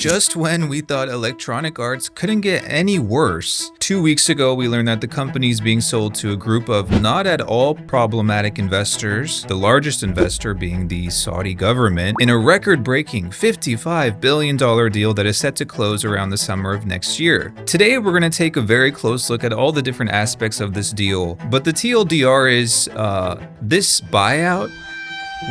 Just when we thought Electronic Arts couldn't get any worse, 2 weeks ago we learned that the company is being sold to a group of not at all problematic investors, the largest investor being the Saudi government, in a record-breaking $55 billion deal that is set to close around the summer of next year. Today we're going to take a very close look at all the different aspects of this deal, but the TLDR is, this buyout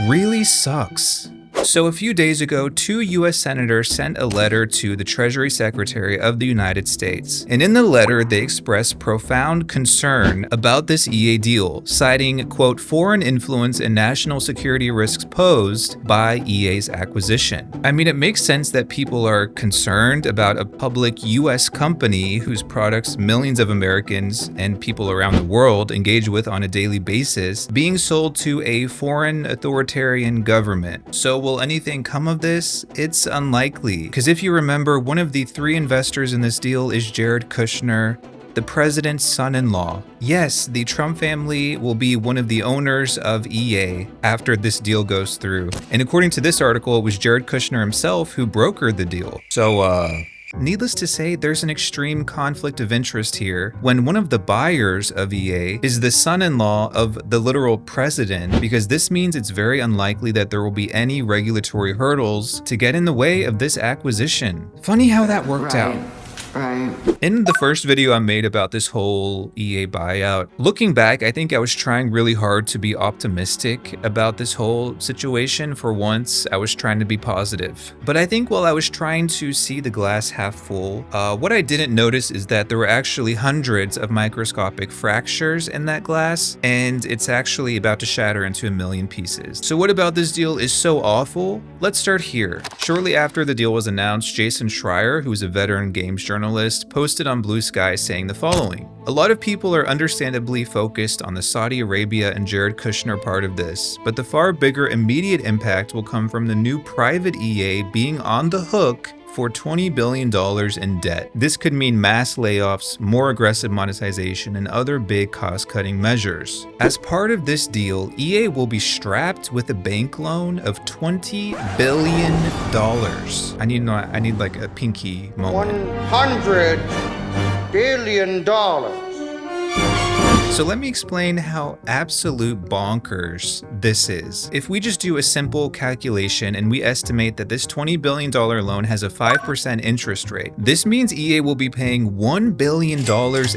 really sucks. So a few days ago, 2 US senators sent a letter to the Treasury Secretary of the United States. And in the letter, they expressed profound concern about this EA deal, citing, quote, foreign influence and national security risks posed by EA's acquisition. I mean, it makes sense that people are concerned about a public US company whose products millions of Americans and people around the world engage with on a daily basis being sold to a foreign authoritarian government. So will anything come of this? It's unlikely, because if you remember, one of the 3 investors in this deal is Jared Kushner, the president's son-in-law. Yes, the Trump family will be one of the owners of EA after this deal goes through. And according to this article, it was Jared Kushner himself who brokered the deal. So, needless to say, there's an extreme conflict of interest here when one of the buyers of EA is the son-in-law of the literal president, because this means it's very unlikely that there will be any regulatory hurdles to get in the way of this acquisition. Funny how that worked out. Right. In the first video I made about this whole EA buyout, looking back, I think I was trying really hard to be optimistic about this whole situation. For once, I was trying to be positive. But I think while I was trying to see the glass half full, what I didn't notice is that there were actually hundreds of microscopic fractures in that glass, and it's actually about to shatter into a million pieces. So what about this deal is so awful? Let's start here. Shortly after the deal was announced, Jason Schreier, who is a veteran games journalist, posted on Blue Sky saying the following: a lot of people are understandably focused on the Saudi Arabia and Jared Kushner part of this, but the far bigger immediate impact will come from the new private EA being on the hook for $20 billion in debt. This could mean mass layoffs, more aggressive monetization, and other big cost-cutting measures. As part of this deal, EA will be strapped with a bank loan of $20 billion. I need like a pinky moment. $100 billion. So let me explain how absolute bonkers this is. If we just do a simple calculation and we estimate that this $20 billion loan has a 5% interest rate, this means EA will be paying $1 billion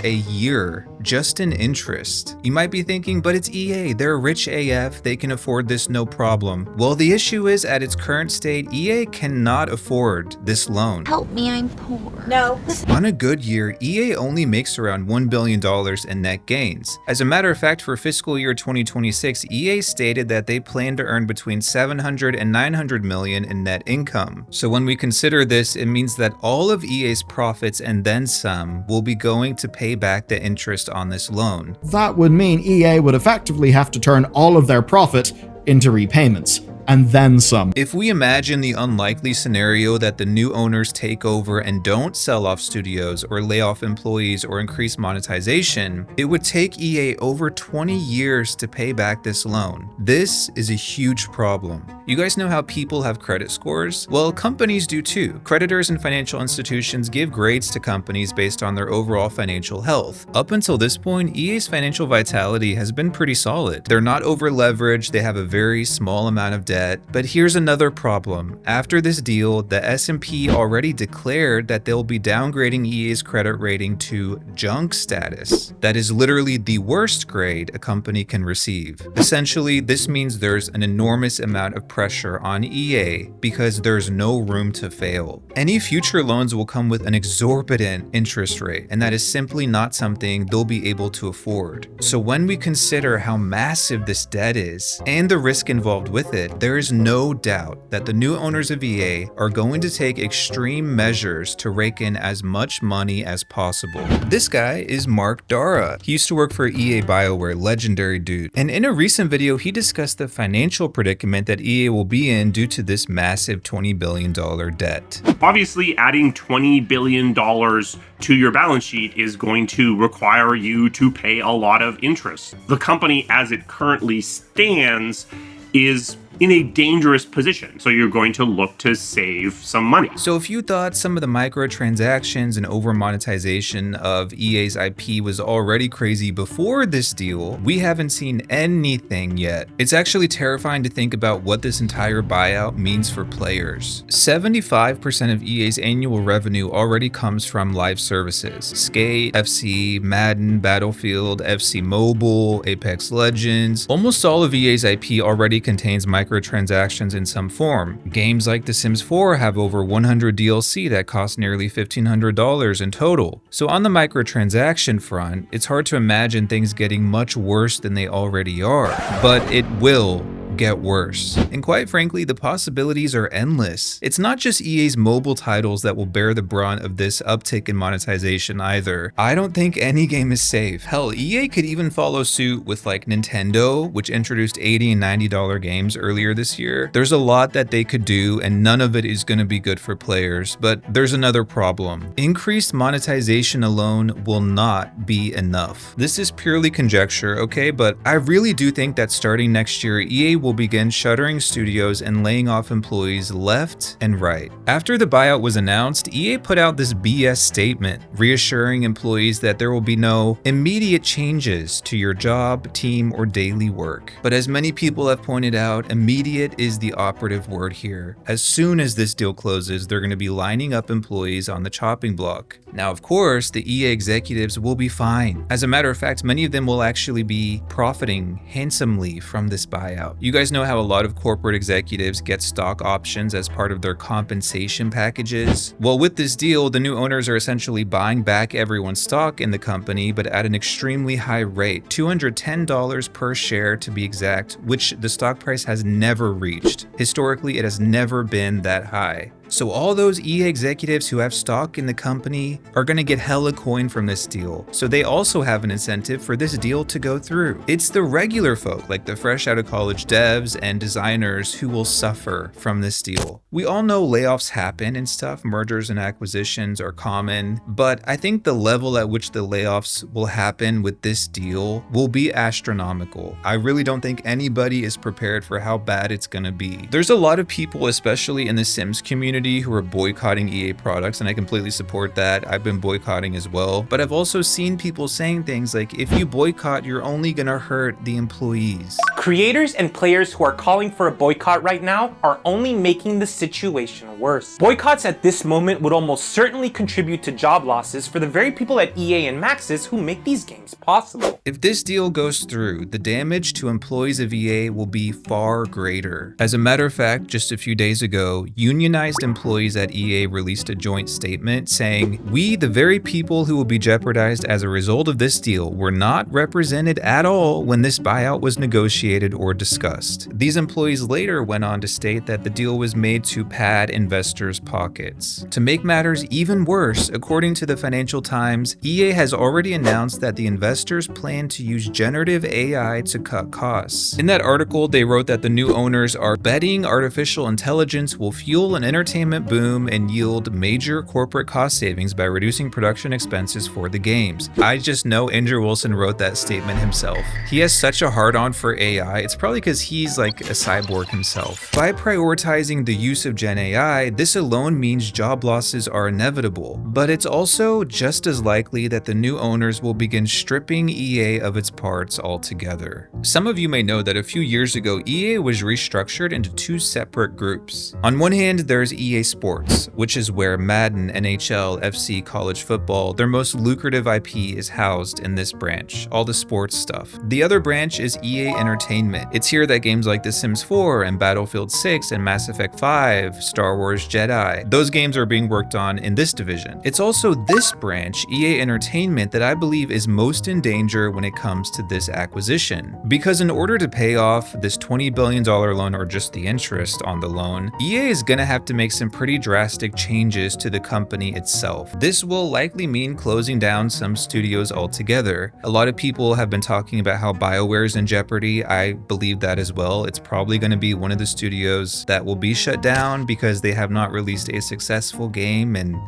a year just in interest. You might be thinking, but it's EA, they're rich AF, they can afford this no problem. Well, the issue is, at its current state, EA cannot afford this loan. Help me, I'm poor. No. On a good year, EA only makes around $1 billion in net gains. As a matter of fact, for fiscal year 2026, EA stated that they plan to earn between $700 and $900 million in net income. So when we consider this, it means that all of EA's profits and then some will be going to pay back the interest on this loan. That would mean EA would effectively have to turn all of their profit into repayments. And then some. If we imagine the unlikely scenario that the new owners take over and don't sell off studios or lay off employees or increase monetization, it would take EA over 20 years to pay back this loan. This is a huge problem. You guys know how people have credit scores? Well, companies do too. Creditors and financial institutions give grades to companies based on their overall financial health. Up until this point, EA's financial vitality has been pretty solid. They're not over leveraged, they have a very small amount of debt. But here's another problem. After this deal, the S&P already declared that they'll be downgrading EA's credit rating to junk status. That is literally the worst grade a company can receive. Essentially, this means there's an enormous amount of pressure on EA because there's no room to fail. Any future loans will come with an exorbitant interest rate, and that is simply not something they'll be able to afford. So when we consider how massive this debt is and the risk involved with it, there is no doubt that the new owners of EA are going to take extreme measures to rake in as much money as possible. This guy is Mark Dara. He used to work for EA BioWare, legendary dude. And in a recent video, he discussed the financial predicament that EA will be in due to this massive $20 billion debt. Obviously, adding $20 billion to your balance sheet is going to require you to pay a lot of interest. The company as it currently stands is in a dangerous position. So you're going to look to save some money. So if you thought some of the microtransactions and over monetization of EA's IP was already crazy before this deal, we haven't seen anything yet. It's actually terrifying to think about what this entire buyout means for players. 75% of EA's annual revenue already comes from live services. Skate, FC, Madden, Battlefield, FC Mobile, Apex Legends. Almost all of EA's IP already contains microtransactions in some form. Games like The Sims 4 have over 100 DLC that cost nearly $1,500 in total. So on the microtransaction front, it's hard to imagine things getting much worse than they already are. But it will get worse. And quite frankly, the possibilities are endless. It's not just EA's mobile titles that will bear the brunt of this uptick in monetization either. I don't think any game is safe. Hell, EA could even follow suit with like Nintendo, which introduced $80 and $90 games earlier this year. There's a lot that they could do, and none of it is going to be good for players. But there's another problem. Increased monetization alone will not be enough. This is purely conjecture, okay? But I really do think that starting next year, EA will begin shuttering studios and laying off employees left and right. After the buyout was announced, EA put out this BS statement, reassuring employees that there will be no immediate changes to your job, team, or daily work. But as many people have pointed out, immediate is the operative word here. As soon as this deal closes, they're going to be lining up employees on the chopping block. Now, of course, the EA executives will be fine. As a matter of fact, many of them will actually be profiting handsomely from this buyout. You guys know how a lot of corporate executives get stock options as part of their compensation packages? Well, with this deal, the new owners are essentially buying back everyone's stock in the company, but at an extremely high rate, $210 per share to be exact, which the stock price has never reached. Historically, it has never been that high. So all those EA executives who have stock in the company are going to get hella coin from this deal. So they also have an incentive for this deal to go through. It's the regular folk, like the fresh out of college devs and designers, who will suffer from this deal. We all know layoffs happen and stuff, mergers and acquisitions are common, but I think the level at which the layoffs will happen with this deal will be astronomical. I really don't think anybody is prepared for how bad it's going to be. There's a lot of people, especially in the Sims community, who are boycotting EA products, and I completely support that. I've been boycotting as well, but I've also seen people saying things like, if you boycott, you're only gonna hurt the employees. Creators and players who are calling for a boycott right now are only making the situation worse. Boycotts at this moment would almost certainly contribute to job losses for the very people at EA and Maxis who make these games possible. If this deal goes through, the damage to employees of EA will be far greater. As a matter of fact, just a few days ago, unionized employees at EA released a joint statement saying, "We, the very people who will be jeopardized as a result of this deal, were not represented at all when this buyout was negotiated or discussed." These employees later went on to state that the deal was made to pad investors' pockets. To make matters even worse, according to the Financial Times, EA has already announced that the investors plan to use generative AI to cut costs. In that article, they wrote that the new owners are betting artificial intelligence will fuel an entertainment boom and yield major corporate cost savings by reducing production expenses for the games. I just know Andrew Wilson wrote that statement himself. He has such a hard-on for AI. It's probably because he's like a cyborg himself. By prioritizing the use of Gen AI, this alone means job losses are inevitable. But it's also just as likely that the new owners will begin stripping EA of its parts altogether. Some of you may know that a few years ago, EA was restructured into two separate groups. On one hand, there's EA Sports, which is where Madden, NHL, FC, college football, their most lucrative IP is housed in this branch, all the sports stuff. The other branch is EA Entertainment. It's here that games like The Sims 4 and Battlefield 6 and Mass Effect 5, Star Wars Jedi, those games are being worked on in this division. It's also this branch, EA Entertainment, that I believe is most in danger when it comes to this acquisition. Because in order to pay off this $20 billion loan, or just the interest on the loan, EA is gonna have to make some pretty drastic changes to the company itself. This will likely mean closing down some studios altogether. A lot of people have been talking about how BioWare is in jeopardy. I believe that as well. It's probably going to be one of the studios that will be shut down because they have not released a successful game in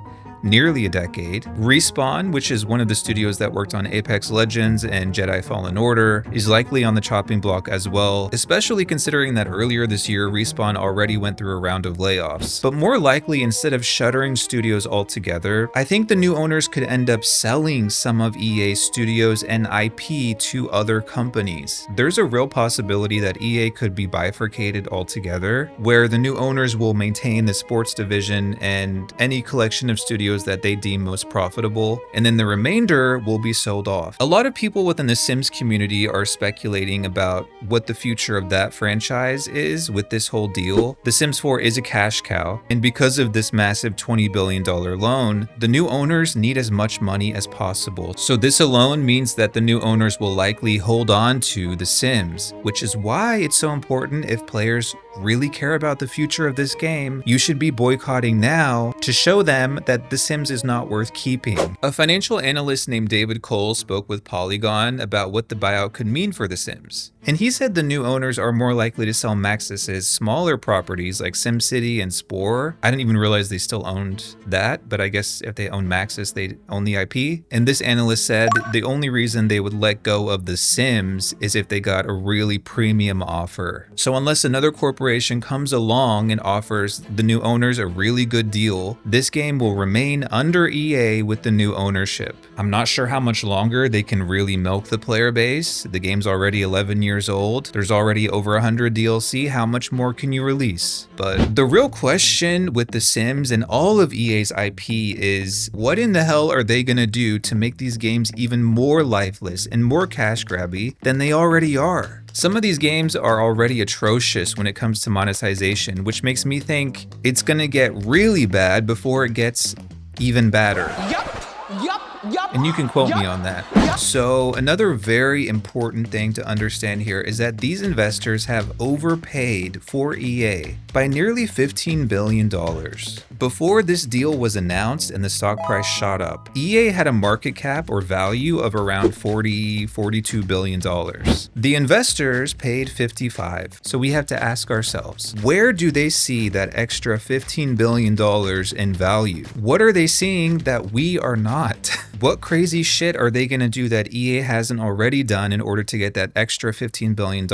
nearly a decade. Respawn, which is one of the studios that worked on Apex Legends and Jedi Fallen Order, is likely on the chopping block as well, especially considering that earlier this year, Respawn already went through a round of layoffs. But more likely, instead of shuttering studios altogether, I think the new owners could end up selling some of EA's studios and IP to other companies. There's a real possibility that EA could be bifurcated altogether, where the new owners will maintain the sports division and any collection of studios that they deem most profitable, and then the remainder will be sold off. A lot of people within the Sims community are speculating about what the future of that franchise is with this whole deal. The Sims 4 is a cash cow, and because of this massive $20 billion loan, the new owners need as much money as possible. So this alone means that the new owners will likely hold on to The Sims, which is why it's so important if players really care about the future of this game, you should be boycotting now to show them that The Sims is not worth keeping. A financial analyst named David Cole spoke with Polygon about what the buyout could mean for The Sims. And he said the new owners are more likely to sell Maxis's smaller properties like SimCity and Spore. I didn't even realize they still owned that, but I guess if they own Maxis, they own the IP. And this analyst said the only reason they would let go of The Sims is if they got a really premium offer. So unless another corporation comes along and offers the new owners a really good deal, this game will remain under EA with the new ownership. I'm not sure how much longer they can really milk the player base. The game's already 11 years old. There's already over 100 DLC. How much more can you release? But the real question with The Sims and all of EA's IP is, what in the hell are they gonna do to make these games even more lifeless and more cash grabby than they already are? Some of these games are already atrocious when it comes to monetization, which makes me think it's gonna get really bad before it gets even badder. And you can quote me on that. So another very important thing to understand here is that these investors have overpaid for EA by nearly $15 billion. Before this deal was announced and the stock price shot up, EA had a market cap or value of around $42 billion. The investors paid 55. So we have to ask ourselves, where do they see that extra $15 billion in value? What are they seeing that we are not? What crazy shit are they gonna do that EA hasn't already done in order to get that extra $15 billion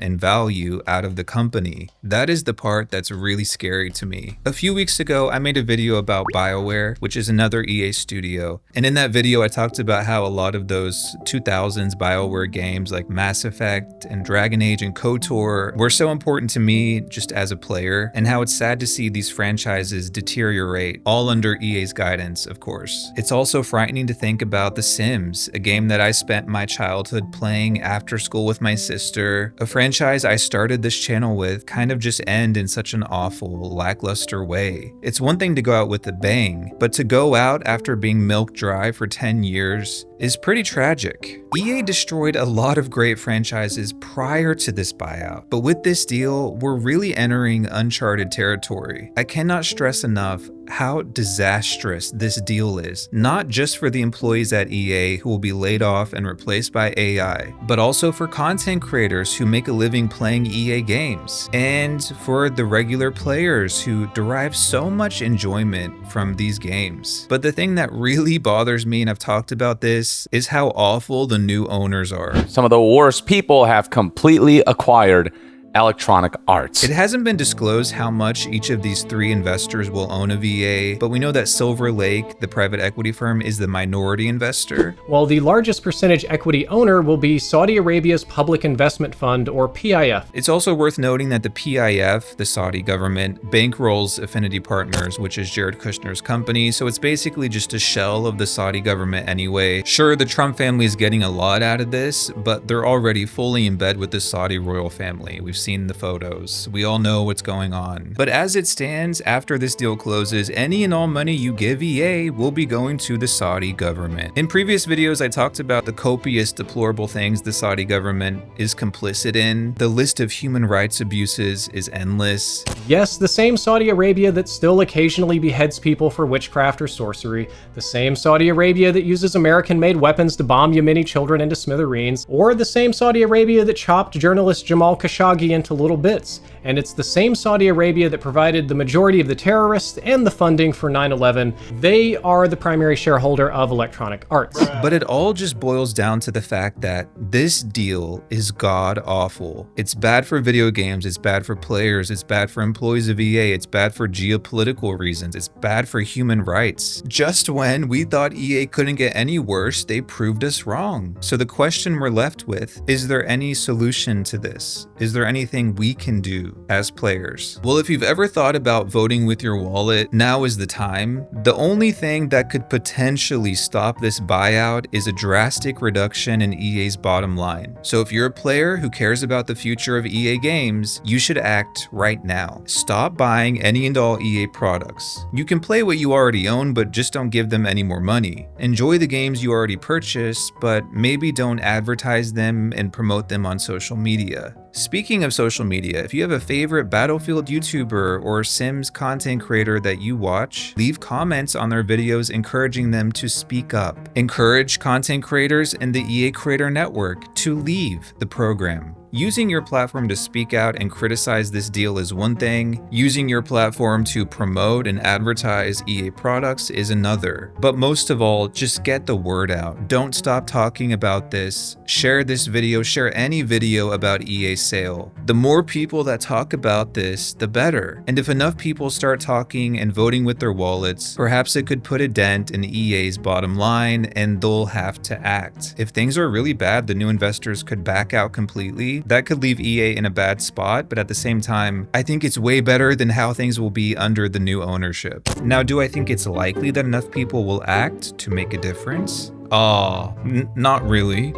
in value out of the company? That is the part that's really scary to me. A few weeks ago, I made a video about BioWare, which is another EA studio. And in that video, I talked about how a lot of those 2000s BioWare games like Mass Effect and Dragon Age and KOTOR were so important to me just as a player, and how it's sad to see these franchises deteriorate, all under EA's guidance, of course. It's also frightening to think about The Sims, a game that I spent my childhood playing after school with my sister, a franchise I started this channel with kind of just end in such an awful, lackluster way. It's one thing to go out with a bang, but to go out after being milked dry for 10 years is pretty tragic. EA destroyed a lot of great franchises prior to this buyout, but with this deal, we're really entering uncharted territory. I cannot stress enough how disastrous this deal is, not just for the employees at EA who will be laid off and replaced by AI, but also for content creators who make a living playing EA games, and for the regular players who derive so much enjoyment from these games. But the thing that really bothers me, and I've talked about this, is how awful the new owners are. Some of the worst people have completely acquired Electronic Arts. It hasn't been disclosed how much each of these three investors will own of EA, but we know that Silver Lake, the private equity firm, is the minority investor. While the largest percentage equity owner will be Saudi Arabia's Public Investment Fund, or PIF. It's also worth noting that the PIF, the Saudi government, bankrolls Affinity Partners, which is Jared Kushner's company, so it's basically just a shell of the Saudi government anyway. Sure, the Trump family is getting a lot out of this, but they're already fully in bed with the Saudi royal family. We've seen the photos. We all know what's going on. But as it stands, after this deal closes, any and all money you give EA will be going to the Saudi government. In previous videos, I talked about the copious deplorable things the Saudi government is complicit in. The list of human rights abuses is endless. Yes, the same Saudi Arabia that still occasionally beheads people for witchcraft or sorcery, the same Saudi Arabia that uses American-made weapons to bomb Yemeni children into smithereens, or the same Saudi Arabia that chopped journalist Jamal Khashoggi into little bits. And it's the same Saudi Arabia that provided the majority of the terrorists and the funding for 9/11. They are the primary shareholder of Electronic Arts. But it all just boils down to the fact that this deal is god awful. It's bad for video games, it's bad for players, it's bad for employees of EA, it's bad for geopolitical reasons, it's bad for human rights. Just when we thought EA couldn't get any worse, they proved us wrong. So the question we're left with, is there any solution to this? Is there anything we can do as players? Well, if you've ever thought about voting with your wallet, now is the time. The only thing that could potentially stop this buyout is a drastic reduction in EA's bottom line. So if you're a player who cares about the future of EA games, you should act right now. Stop buying any and all EA products. You can play what you already own, but just don't give them any more money. Enjoy the games you already purchased, but maybe don't advertise them and promote them on social media. Speaking of social media, if you have a favorite Battlefield YouTuber or Sims content creator that you watch, leave comments on their videos encouraging them to speak up. Encourage content creators in the EA Creator Network to leave the program. Using your platform to speak out and criticize this deal is one thing. Using your platform to promote and advertise EA products is another. But most of all, just get the word out. Don't stop talking about this. Share this video, share any video about EA sale. The more people that talk about this, the better. And if enough people start talking and voting with their wallets, perhaps it could put a dent in EA's bottom line and they'll have to act. If things are really bad, the new investors could back out completely. That could leave EA in a bad spot, but at the same time, I think it's way better than how things will be under the new ownership. Now, do I think it's likely that enough people will act to make a difference? Not really.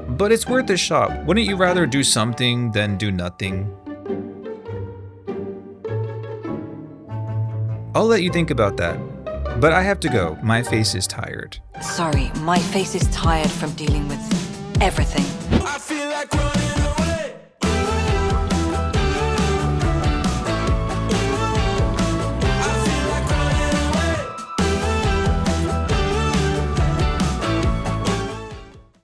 But it's worth a shot. Wouldn't you rather do something than do nothing? I'll let you think about that. But I have to go. My face is tired. Sorry, my face is tired from dealing with everything.